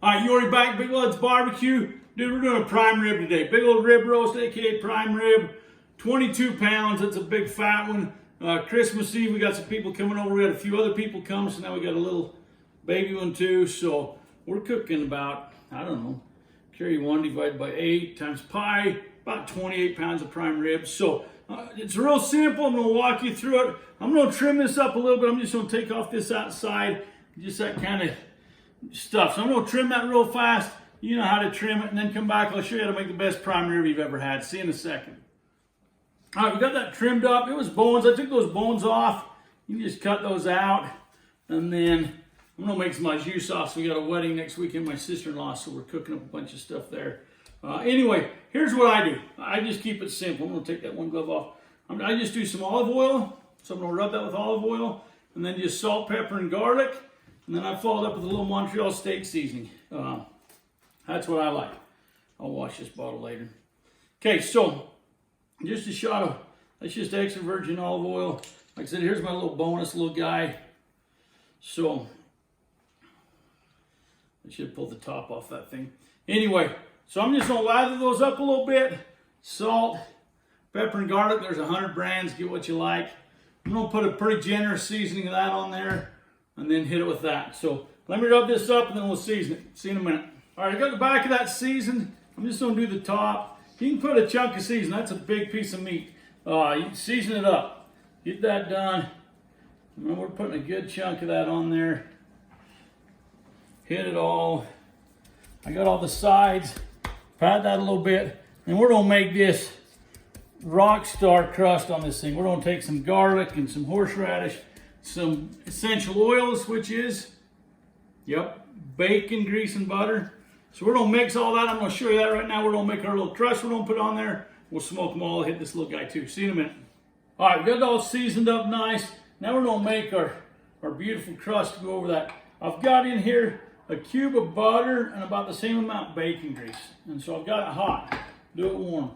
All right, Yori back, Big Love's Barbecue. Dude, we're doing a prime rib today. Big old rib roast, aka prime rib. 22 pounds, that's a big fat one. Christmas Eve, we got some people coming over. We had a few other people come, so now we got a little baby one too. So we're cooking about, I don't know, carry 1 divided by 8 times pi, about 28 pounds of prime rib. So it's real simple. I'm gonna walk you through it. I'm gonna trim this up a little bit. I'm just gonna take off this outside, just that kind of stuff. So I'm gonna trim that real fast. You know how to trim it, and then come back. I'll show you how to make the best prime rib you've ever had. See you in a second. All right, we got that trimmed up. It was bones. I took those bones off. You can just cut those out. And then I'm gonna make some of my jus sauce. We got a wedding next weekend, my sister-in-law, so we're cooking up a bunch of stuff there. Anyway, here's what I do. I just keep it simple. I'm gonna take that one glove off. I just do some olive oil. So I'm gonna rub that with olive oil, and then just salt, pepper, and garlic. And then I followed up with a little Montreal steak seasoning. That's what I like. I'll wash this bottle later. Okay, so just a shot of, that's just extra virgin olive oil. Like I said, here's my little bonus little guy. So I should pull the top off that thing. Anyway, so I'm just gonna lather those up a little bit. Salt, pepper, and garlic. There's 100 brands, get what you like. I'm gonna put a pretty generous seasoning of that on there and then hit it with that. So let me rub this up and then we'll season it. See you in a minute. All right, I got the back of that seasoned. I'm just gonna do the top. You can put a chunk of season. That's a big piece of meat. You can season it up. Get that done. And we're putting a good chunk of that on there. Hit it all. I got all the sides. Pat that a little bit. And we're gonna make this rock star crust on this thing. We're gonna take some garlic and some horseradish, some essential oils, which is, bacon, grease, and butter. So we're gonna mix all that. I'm gonna show you that right now. We're gonna make our little crust we're gonna put on there. We'll smoke them all, hit this little guy too. See you in a minute. All right, we got it all seasoned up nice. Now we're gonna make our beautiful crust to go over that. I've got in here a cube of butter and about the same amount of bacon grease. And so I've got it hot, do it warm.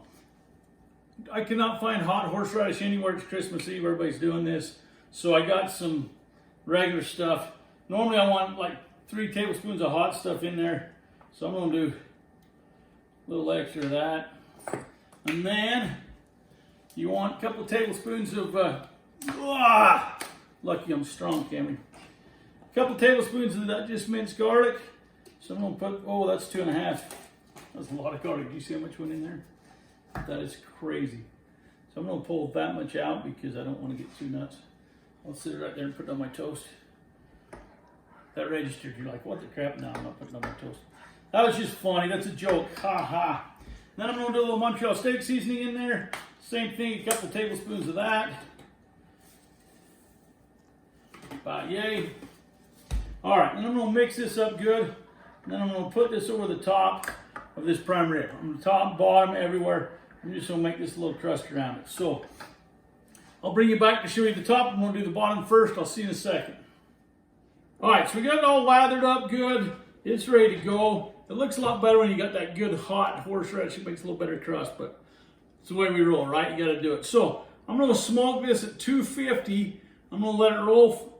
I cannot find hot horseradish anywhere. It's Christmas Eve, everybody's doing this. So I got some regular stuff. Normally I want like 3 tablespoons of hot stuff in there. So I'm gonna do a little extra of that. And then you want a couple tablespoons of, lucky I'm strong, Cameron. A couple tablespoons of that just minced garlic. So I'm gonna put, that's 2.5. That's a lot of garlic. Do you see how much went in there? That is crazy. So I'm gonna pull that much out because I don't wanna get too nuts. I'll sit it right there and put it on my toast. That registered, you're like, what the crap? No, I'm not putting it on my toast. That was just funny, that's a joke, ha ha. Then I'm gonna do a little Montreal steak seasoning in there. Same thing, a couple tablespoons of that. About yay. All right, and I'm gonna mix this up good. And then I'm gonna put this over the top of this prime rib. On the top, bottom, everywhere. I'm just gonna make this little crust around it. So I'll bring you back to show you the top. I'm gonna do the bottom first. I'll see you in a second. All right, so we got it all lathered up good. It's ready to go. It looks a lot better when you got that good hot horseradish. It makes a little better crust, but it's the way we roll, right? You gotta do it. So I'm gonna smoke this at 250. I'm gonna let it roll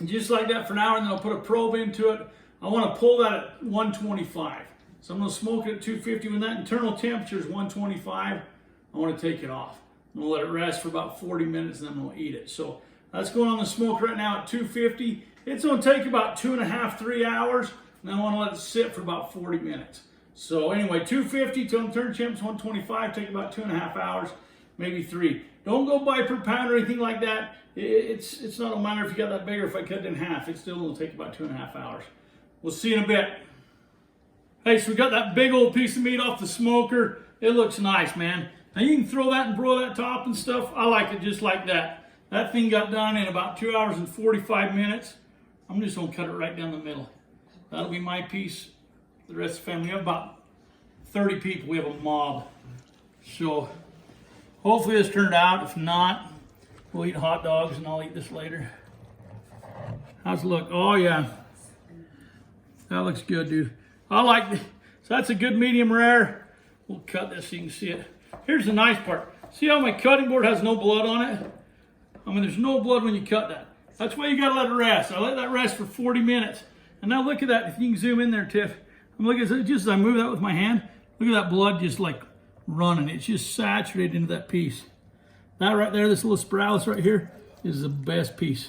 just like that for an hour, and then I'll put a probe into it. I wanna pull that at 125. So I'm gonna smoke it at 250. When that internal temperature is 125, I wanna take it off. I'm gonna let it rest for about 40 minutes, and then I'm gonna eat it. So that's going on the smoke right now at 250. It's gonna take about 2.5, 3 hours. And I want to let it sit for about 40 minutes. So anyway, 250 till turn temps 125, take about 2.5 hours, maybe 3. Don't go by per pound or anything like that. It's not a matter if you got that big or if I cut it in half. It still will take about 2.5 hours. We'll see in a bit. Hey, so we got that big old piece of meat off the smoker. It looks nice, man. Now you can throw that and broil that top and stuff. I like it just like that. That thing got done in about 2 hours and 45 minutes. I'm just gonna cut it right down the middle. That'll be my piece. The rest of the family, we have about 30 people. We have a mob. So hopefully this turned out. If not, we'll eat hot dogs and I'll eat this later. How's it look? Oh yeah. That looks good, dude. I like it. So that's a good medium rare. We'll cut this so you can see it. Here's the nice part. See how my cutting board has no blood on it? I mean, there's no blood when you cut that. That's why you gotta let it rest. I let that rest for 40 minutes. And now look at that, if you can zoom in there, Tiff. And look at it, just as I move that with my hand, look at that blood just like running. It's just saturated into that piece. That right there, this little spiralis right here, is the best piece.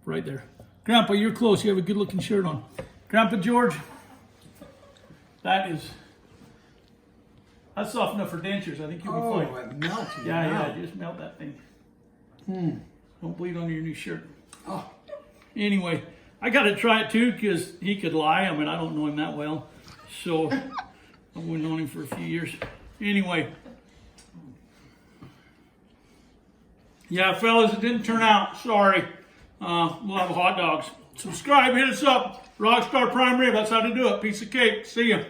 Right there. Grandpa, you're close. You have a good looking shirt on. Grandpa George, that's soft enough for dentures. I think you'll be fine. Oh, it melts. Yeah, just melt that thing. Don't bleed on your new shirt. Oh. Anyway, I got to try it too because he could lie. I mean, I don't know him that well. So, I've only known him for a few years. Anyway. Yeah, fellas, it didn't turn out. Sorry. We'll have hot dogs. Subscribe, hit us up. Rockstar Prime Rib, that's how to do it. Piece of cake. See ya.